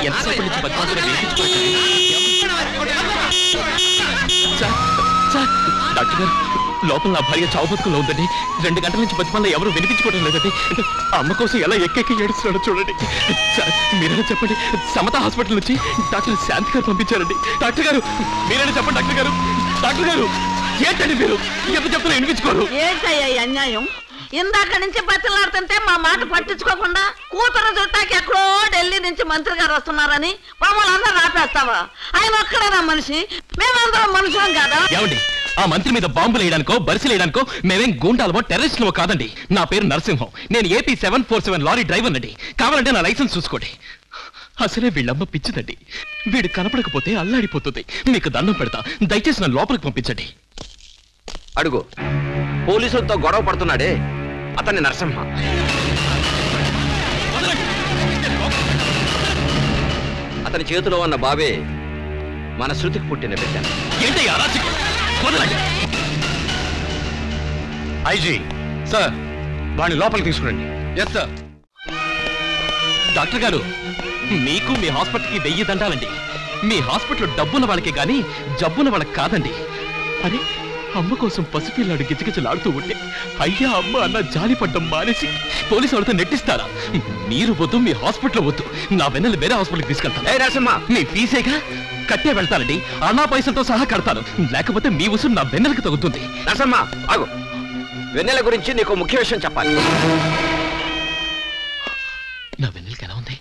ఎంతసేపటి నుంచి బతిమాలుతున్నా డాక్టర్ గారు, లోపల నా భార్య చావు బతుకులో ఉందండి. 2 గంటల నుంచి బతిమాల ఎవరు వినిపించుకోవడం లేదండి. అమ్మ కోసం ఎలా ఎక్కెక్కి ఏడుస్తున్నాడో చూడండి. సార్ మీరైనా చెప్పండి. సమతా హాస్పిటల్ నుంచి డాక్టర్ శాంతి గారు పంపించారండి. డాక్టర్ గారు మీరైనా చెప్పండి. డాక్టర్ గారు, డాక్టర్ గారు ఏంటండి మీరు ఎంత చెప్తున్నా వినిపించుకోరు? ఏంటయ్యా అన్యాయం? ఇందాక నుంచి బతిలాడుతుంటే మా మాట పట్టించుకోకుండా కూతురు చుట్టాకి ఎక్కడో ఢిల్లీ నుంచి మంత్రి గారు వస్తున్నారని మమ్మల్ని అందరూ ఆపేస్తావా? ఆయన ఒక్కడేనా మనిషి? మేమందరం మనుషులం కాదా? ఏమండి, ఆ మంత్రి మీద బాంబులు వేయడానికో బరిసెలు వేయడానికో మేమేం గూండాలమో టెర్రరిస్టులమో కాదండి. నా పేరు నరసింహం. నేను AP 747 లారీ డ్రైవర్ అండి. కావాలంటే నా లైసెన్స్ చూసుకోండి. అసలే వీళ్ళమ్మ పిచ్చిదండి. వీడు కనపడకపోతే అల్లాడిపోతుంది. మీకు దండం పెడతా, దయచేసి నన్ను లోపలికి పంపించండి. అడుగు, పోలీసులతో గొడవ పడుతున్నాడే అతన్ని నరసింహ. అతని చేతిలో ఉన్న బాబే మన శృతికి పుట్టిన బిడ్డ. ఏంటి అరాచకం? వదలండి. ఐజీ సార్, వాడిని లోపలికి తీసుకురండి. Yes sir. డాక్టర్ గారు, మీకు మీ హాస్పిటల్కి 1000 దండాలండి. మీ హాస్పిటల్ డబ్బున్న వాళ్ళకే గాని జబ్బున్న వాళ్ళకి కాదండి. అరే, అమ్మ కోసం పసిపిల్లాడు గిజగిజలాడుతూ ఉంటే అయ్యా అమ్మ అన్న జాలి పడ్డం మానేసి పోలీసు వాళ్ళతో నెట్టిస్తారా? మీరు వద్దు, మీ హాస్పిటల్ వద్దు. నా వెన్నెల వేరే హాస్పిటల్కి తీసుకెళ్తాను. మీ ఫీసేగా కట్టే వెళ్తానండి. అన్నా పైసలతో సహా కడతాను. లేకపోతే మీ ఉసురు నా వెన్నెలకు తగ్గుతుంది. నరసమ్మ ఆగు, వెన్నెల గురించి నీకు ముఖ్య విషయం చెప్పాలి. నా వెన్నెలకి ఎలా ఉంది?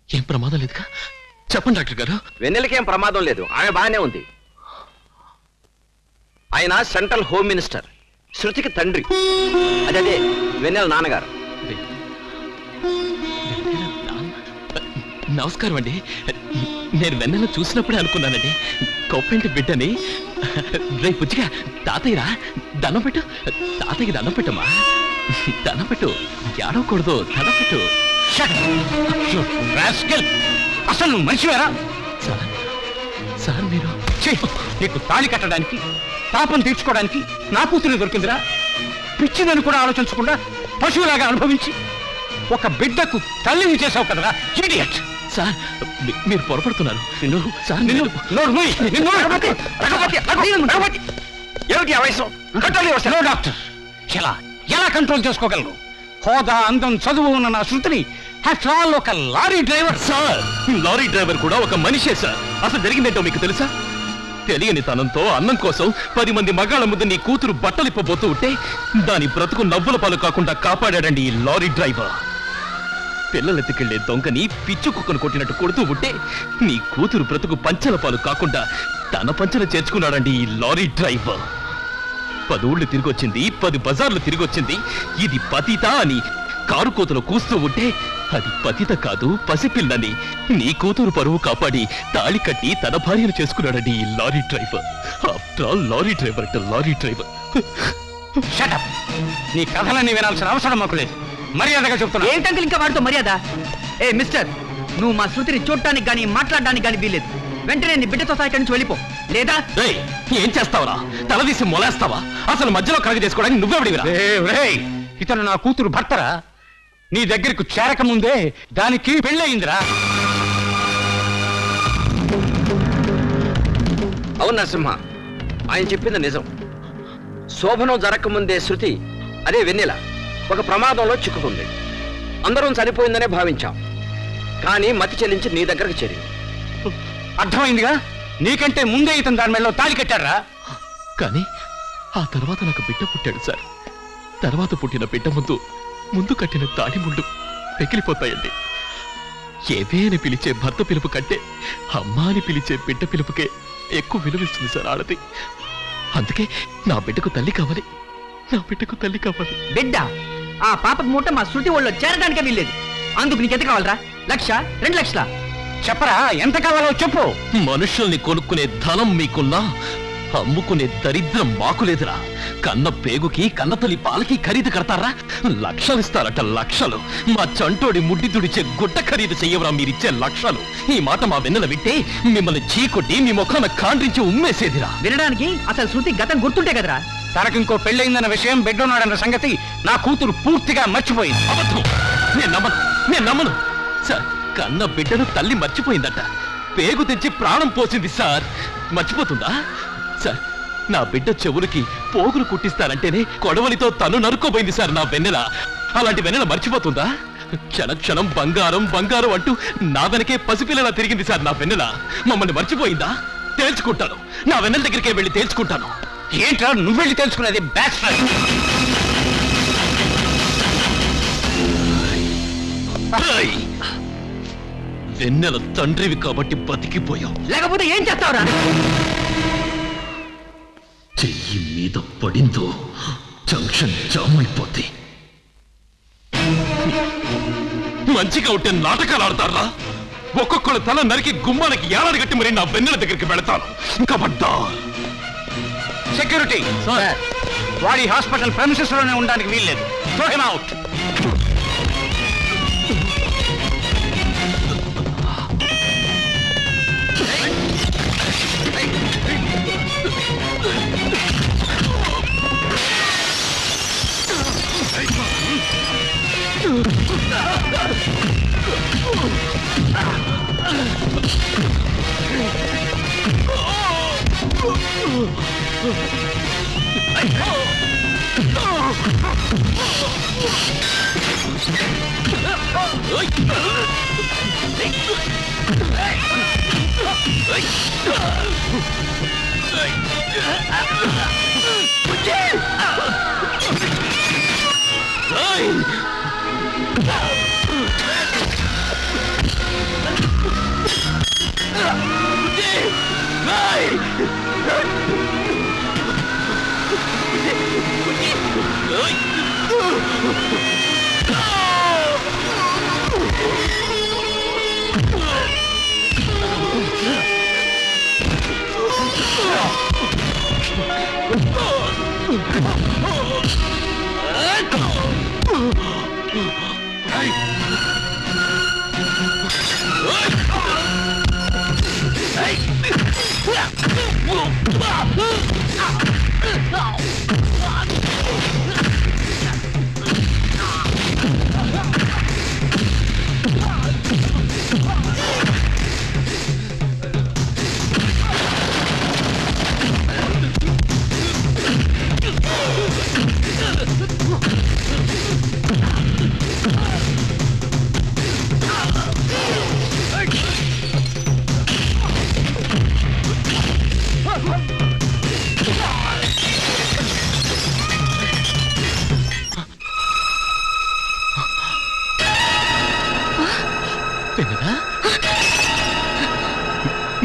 ఏం ప్రమాదం లేదుగా? చెప్పండి డాక్టర్ గారు. వెన్నెలకేం ప్రమాదం లేదు, ఆమె బాగానే ఉంది. ఆయన సెంట్రల్ హోమ్ మినిస్టర్, శృతికి తండ్రి. అదే వెన్నెల నాన్నగారు. నమస్కారం అండి. నేను వెన్నెల చూసినప్పుడే అనుకున్నానండి కొప్పింటి బిడ్డని. రేపు పుచ్చిగా తాతయ్యరా దండం పెట్టు. తాతయ్యకి దండం పెట్టమ్మా. దండం పెట్టు, ఏడవకూడదు. దండం పెట్టు. అసలు నువ్వు మనిషివేరా? సార్ మీరు నీకు తాళి కట్టడానికి, పాపం తీర్చుకోవడానికి నా కూతురు దొరికిందిరా. పిచ్చిదని కూడా ఆలోచించకుండా పశువులాగా అనుభవించి ఒక బిడ్డకు తల్లిని చేసావు కదరా ఇడియట్. సార్ మీరు పొరపడుతున్నారు. ఏమిటి ఆ వయసు? డాక్టర్, ఎలా కంట్రోల్ చేసుకోగలరు? హోదా, అందం, చదువు ఉన్న నా శృతిని ఒక lorry driver. Sir lorry driver కూడా ఒక మనిషే సార్. అసలు జరిగిందేంటో మీకు తెలుసా? తెలియని తనంతో అన్నం కోసం 10 మంది మగాళ్ళ ముందు నీ కూతురు బట్టలిప్పబోతూ ఉంటే దాని బ్రతుకు నవ్వుల పాలు కాకుండా కాపాడాడండి ఈ లారీ డ్రైవర్. పిల్లలెత్తుకెళ్లే దొంగని పిచ్చు కుక్కను కొట్టినట్టు కొడుతూ ఉంటే నీ కూతురు బ్రతుకు పంచల పాలు కాకుండా తన పంచలు చేర్చుకున్నాడండి ఈ లారీ డ్రైవర్. 10 ఊళ్ళు తిరిగొచ్చింది, 10 బజార్లు తిరిగొచ్చింది. ఇది పతిత అని కారు కోతలు కూస్తూ ఉంటే అది పతిత కాదు, పసిపిల్లని నీ కూతురు పరువు కాపాడి తాళి కట్టి తన భార్యను చేసుకున్నాడండి ఈ lorry driver. After all lorry driver అంటే లారీ డ్రైవర్. నీ కథలన్నీ వినాల్సిన అవసరం మాకు లేదు. మర్యాదగా చెప్తున్నా. ఏంటంటే ఇంకా వాడితో మర్యాద? ఏ మిస్టర్, నువ్వు మా శృతిని చూడటానికి గానీ మాట్లాడడానికి గానీ వీల్లేదు. వెంటనే నీ బిడ్డతో సహా ఇక్కడి నుంచి వెళ్ళిపో. లేదా ఏం చేస్తావరా? తలదీసి మొలేస్తావా? అసలు మధ్యలో కలగ చేసుకోవడానికి నువ్వెవడివిరా? ఇతను నా కూతురు భర్తరా. నీ దగ్గరకు చేరక ముందే దానికి పెళ్ళయిందిరా. అవును నరసింహ, ఆయన చెప్పింది నిజం. శోభనం జరగకముందే శృతి, అదే వెన్నెల, ఒక ప్రమాదంలో చిక్కుకుంది. అందరం చనిపోయిందనే భావించాం. కానీ మతి చెల్లించి నీ దగ్గరకు చేరింది. అర్థమైందిగా? నీకంటే ముందే ఇతను దాని మెడలో తాళి కట్టారా. కానీ ఆ తర్వాత నాకు బిడ్డ పుట్టాడు సార్. తర్వాత పుట్టిన బిడ్డ ముందు కట్టిన తాడి ముళ్ళు పెకిలిపోతాయండి. ఏవే అని పిలిచే భర్త పిలుపు కంటే అమ్మా అని పిలిచే బిడ్డ పిలుపుకే ఎక్కువ విలువిస్తుంది సార్ ఆడది. అందుకే నా బిడ్డకు తల్లి కావాలి, నా బిడ్డకు తల్లి కావాలి. బిడ్డ ఆ పాపకు మూట మా శృతి ఒళ్ళో చేరడానికే వీల్లేదు. అందుకు నీకెంత కావాలరా? 1,00,000, 2 లక్షలా? చెప్పరా, ఎంత కావాలో చెప్పు. మనుషుల్ని కొనుక్కునే ధనం మీకున్నా అమ్ముకునే దరిద్రం మాకు లేదురా. కన్న పేగుకి కన్నతల్లి పాలకి ఖరీదు కడతారా? లక్షలు ఇస్తారట, లక్షలు. మా చంటోడి ముడ్డి తుడిచే గుడ్డ ఖరీదు చెయ్యవరా మీరిచ్చే లక్షలు. ఈ మాట మా వెన్నెల వింటే మిమ్మల్ని చీకొట్టి మీ ముఖాన కాండ్రించి ఉమ్మేసేదిరా. వినడానికి అసలు శృతి గతం గుర్తుంటే కదరా. తనకింకో పెళ్ళయిందన్న విషయం, బిడ్డున్నాడన్న సంగతి నా కూతురు పూర్తిగా మర్చిపోయింది. అబద్ధం. నేను నమ్మను సార్. కన్న బిడ్డను తల్లి మర్చిపోయిందట. పేగు తెచ్చి ప్రాణం పోసింది సార్. మర్చిపోతుందా సార్? నా బిడ్డ చెవులకి పోగులు కుట్టిస్తానంటేనే కొడవలితో తను నరుక్కోబోయింది సార్ నా వెన్నెల. అలాంటి వెన్నెల మర్చిపోతుందా? క్షణ క్షణం బంగారం బంగారం అంటూ నా వెనకే పసిపిల్లలా తిరిగింది సార్ నా వెన్నెల. మమ్మల్ని మర్చిపోయిందా? తేల్చుకుంటాను. నా వెన్నెల దగ్గరికే వెళ్ళి తేల్చుకుంటాను. ఏంట్రా నువ్వు వెళ్ళి తెలుసుకునేది? బ్యాచ్లర్ వెన్నెల తండ్రివి కాబట్టి బతికిపోయావు. లేకపోతే ఏం చేస్తావురా? చెయ్యి మీద పడిందో జంక్షన్ జామ్ అయిపోతే. మంచిగా ఉంటే నాటకాలు ఆడతారా? ఒక్కొక్కరు తల నరికి గుమ్మానికి ఏడాది గట్టి మరి నా వెన్నెల దగ్గరికి వెళతాను. కబడ్డా. సెక్యూరిటీ వాడి హాస్పిటల్ ప్రెమిసెస్ లోనే ఉండడానికి వీల్లేదు. Throw him out.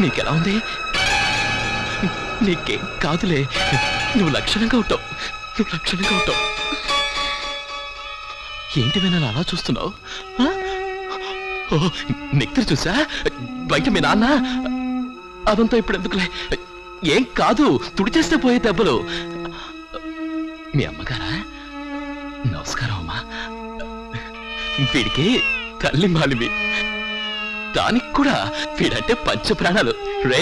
నీకెలా ఉంది? నీకేం కాదులే. నువ్వు లక్షణంగా ఉంటావు. ఏంటి వెన్నెల అలా చూస్తున్నావు? నెక్తరు చూసా? బయట మీ నాన్న. అదంతా ఇప్పుడు ఎందుకులే. ఏం కాదు, తుడిచేస్తే పోయే దెబ్బలు. మీ అమ్మగారా? నమస్కారం అమ్మా. వీడికి తల్లి మాలిమి. దానికి కూడా వీడంటే పంచ ప్రాణాలు. రే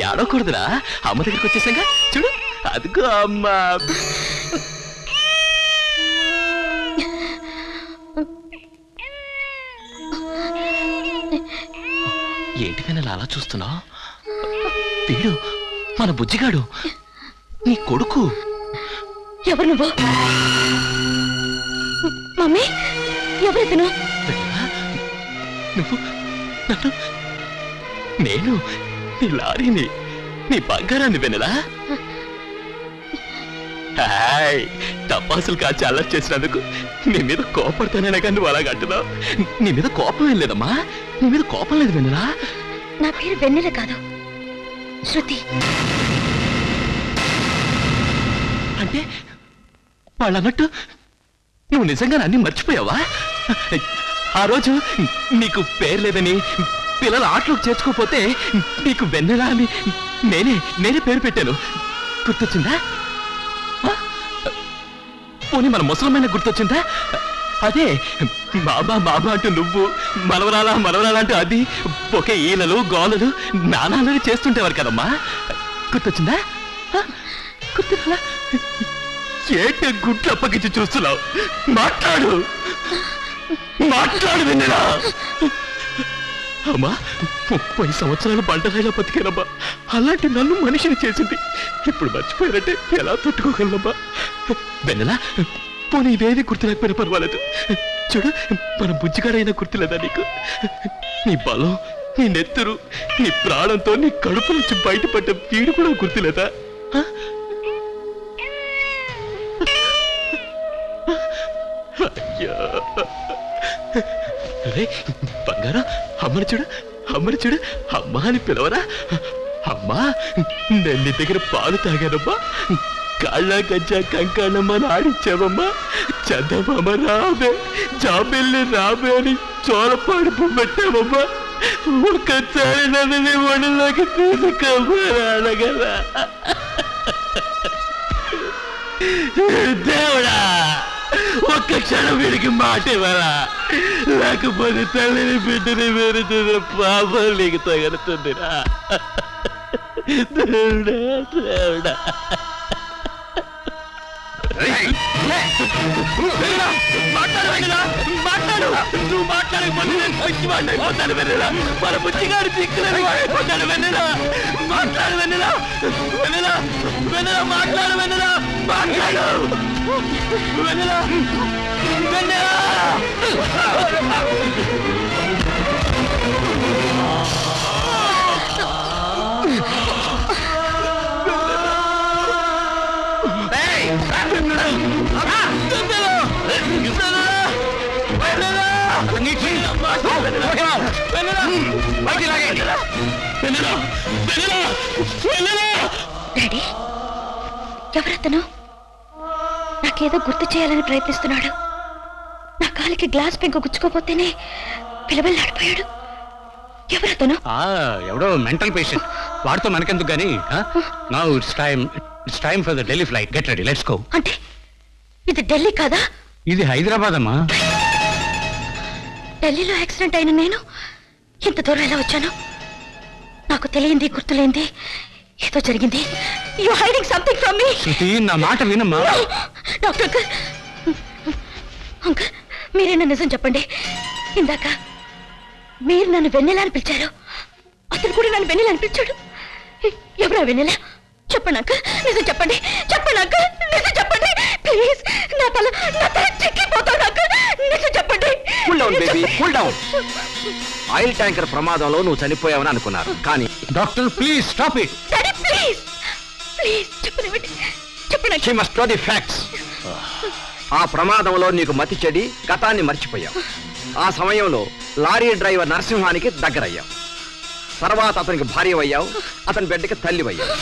ఆడకూడదురా. అమ్మ దగ్గరికి వచ్చేసాగా చూడు. అదిగో అమ్మ. ఏంటి వెన్నెల అలా చూస్తున్నావు? వీడు మన బుజ్జిగాడు, నీ కొడుకు. ఎవరు నువ్వు? మమ్మీ ఎవరితను? నువ్వు నన్ను? నేను నీ లారీని, నీ బంగారాన్ని వెన్నెలా. టపాసులు కాచి అల్లరి చేసినందుకు నీ మీద కోపడతానే కానీ నువ్వు అలాగ అంటున్నావు. నీ మీద కోపం ఏం లేదమ్మా. నీ మీద కోపం లేదు వెన్నెలా. నా పేరు వెన్నెల కాదు, శృతి. అంటే వాళ్ళు అన్నట్టు నువ్వు నిజంగా అన్ని మర్చిపోయావా? ఆ రోజు నీకు పేరు లేదని పిల్లలు ఆటలోకి చేర్చుకోపోతే నీకు వెన్నెలా అని నేనే పేరు పెట్టాను. గుర్తొచ్చిందా? పోనీ మన ముసలమైన గుర్తొచ్చిందా? అదే బాబా బాబా అంటూ నువ్వు, మనవరాలా అంటూ అది, ఒకే ఈలలు గోలలు నానాలని చేస్తుంటేవారు కదమ్మా. గుర్తొచ్చిందా? గుర్తురా? ఏంటి గుడ్లు అప్పగించి చూస్తున్నావు? మాట్లాడు వెన్నెలా. అమ్మా 30 సంవత్సరాలు బండరాయిలా బతికానమ్మా. అలాంటి నన్ను మనిషిని చేసింది ఇప్పుడు మర్చిపోయారంటే ఎలా తట్టుకోగలనమ్మా? వెన్నెలా, పోనీ ఇదేది గుర్తులేకపోయినా పర్వాలేదు. చూడు, మన బుజ్జిగాడైనా గుర్తులేదా నీకు? నీ బలం, నీ నెత్తురు, నీ ప్రాణంతో నీ కడుపు నుంచి బయటపడ్డ వీడు కూడా గుర్తులేదా? అయ్యా బంగారం, అమ్మని చూడు, అమ్మని చూడు, అమ్మా అని పిలవరా? అమ్మా, నేను నీ దగ్గర పాలు తాగానమ్మా, కాళ్ళ గజ్జా కంకాణమ్మ ఆడించావమ్మా, చందమామ రాబే, జాబెల్లి రాబే అని చోలపాడు పెట్టావమ్మా. ఒక్కసారి నన్ను ఒడిలోకి తీసుకోగలరా? దేవుడా, ఒక్క క్షణం వీడికి మాట ఇవ్వరా, లేకపోతే తల్లిని బిడ్డని వేరుతున్న పాపం నీకు తగలుతుందిరా. దేవుడా, దేవుడా. మాట్లాడు, నువ్వు మాట్లాడకపోతే నేను పిచ్చి వాడిని అయిపోతాను. వెన్నెలా, మన బుచ్చిగాడు దిక్కులని వాడిపోతాడు. వెన్నెలా, మాట్లాడు వెన్నెలా, వెన్నెలా, వెన్నెలా, మాట్లాడు వెన్నెలా, మాట్లాడు వెన్నెలా, వెన్నెలా. డాడీ, ఎవరతను? నాకేదో గుర్తు చేయాలని ప్రయత్నిస్తున్నాడు. నా కాలికి గ్లాస్ పెంకు గుచ్చుకోపోతేనే పిలవల్లాడిపోయాడు. ఎవరతను? ఎవడో మెంటల్ పేషెంట్, వాడితో మనకెందుకు గానీ. Now it's time for the Delhi flight. Get ready, let's go. అంటే ఇది ఢిల్లీ కాదా? ఇది హైదరాబాద్ అమ్మా. ఢిల్లీలో యాక్సిడెంట్ అయిన నేను ఇంత దూరం ఎలా వచ్చాను? నాకు తెలియంది, గుర్తులేంది ఏదో జరిగింది. You hiding something from me. Shruti, నా మాట వినమ్మా. డాక్టర్ అంకుల్, అంకుల్, మీరేనా నిజం చెప్పండి. ఇందాక మీరు నన్ను వెన్నెల అని పిలిచారు, అతను కూడా నన్ను వెన్నెల అని పిలిచాడు. ఎవరా వెన్నెల? చెప్పండి అంకుల్, నిజం చెప్పండి, చెప్పండి అంకుల్, నిజం చెప్పండి ప్లీజ్. నా తల చిక్కిపోతాడు అంకుల్, నిజం చెప్పండి. Cool down baby, cool down. Oil tanker ప్రమాదంలో నువ్వు చనిపోయావని అనుకున్నారు, కానీ doctor please stop it. Daddy please, please చెప్పండి, చెప్పండి. She must know the facts. ఆ ప్రమాదంలో నీకు మతి చెడి గతాన్ని మర్చిపోయావు. ఆ సమయంలో లారీ డ్రైవర్ నరసింహానికి దగ్గరయ్యావు. తర్వాత అతనికి భార్యవయ్యావు, అతని బిడ్డకి తల్లివయ్యావు.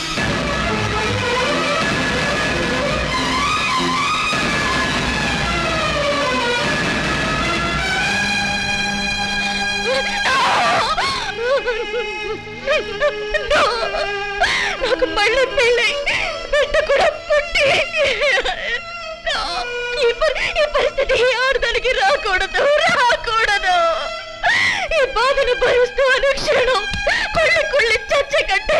నాకు మళ్ళీ పెళ్ళి, బిడ్డ కూడా పుట్టి, ఈ పరిస్థితి ఆడదానికి రాకూడదు, రాకూడదు. ఈ బాధను భరిస్తూ అనుక్షణం కుళ్ళి చచ్చే కంటే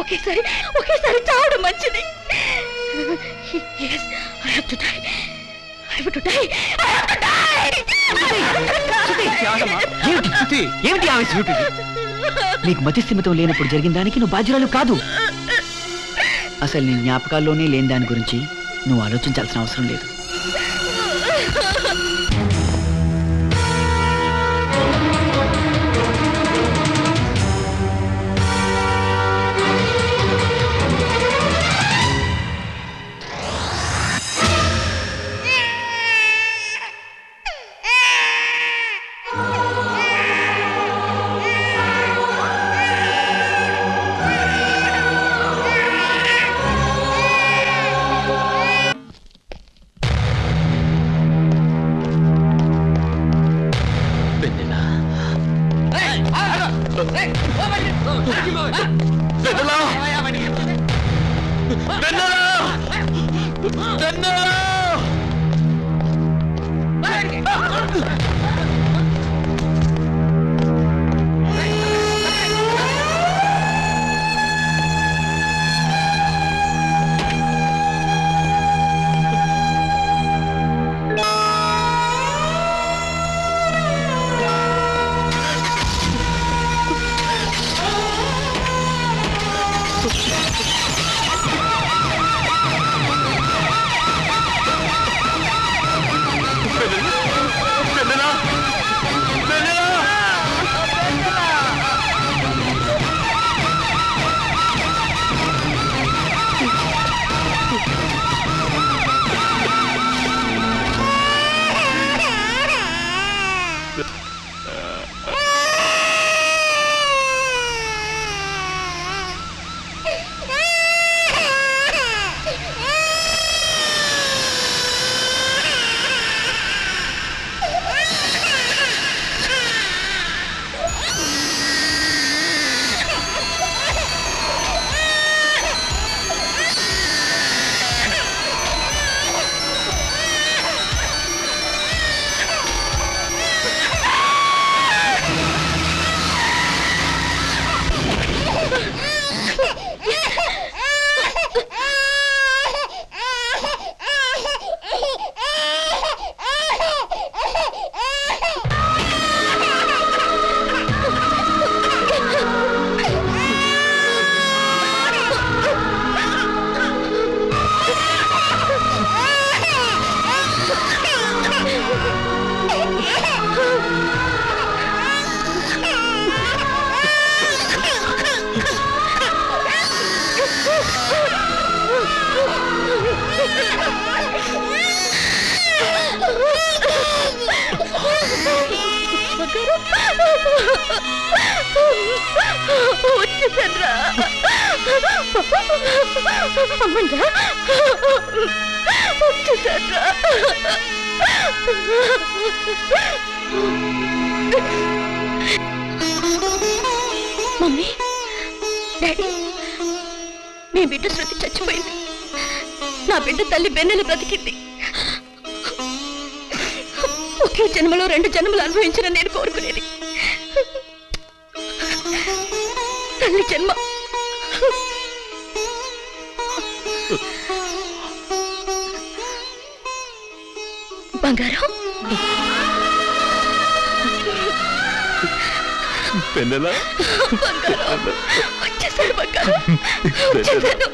ఒకేసారి చావడం మంచిది. ఏమిటి ఆవేశం? నీకు మతిస్థిమితం లేనప్పుడు జరిగిన దానికి నువ్వు బాధ్యురాలు కాదు. అసలు నీ జ్ఞాపకాల్లోనే లేని దాని గురించి నువ్వు ఆలోచించాల్సిన అవసరం లేదు. బంగారం వచ్చేసారా అమ్మండా వచ్చేసారా మమ్మీ డాడీ మీ బిడ్డ శృతి చచ్చిపోయింది నా బిడ్డ తల్లి వెన్నెల బ్రతికింది ఒకే జన్మలో 2 జన్మలు అనుభవించిన నేను కోరుకునేది తల్లి జన్మ బంగారం వెన్నెల బంగారం వచ్చేసాడు బంగారం వచ్చేసాడు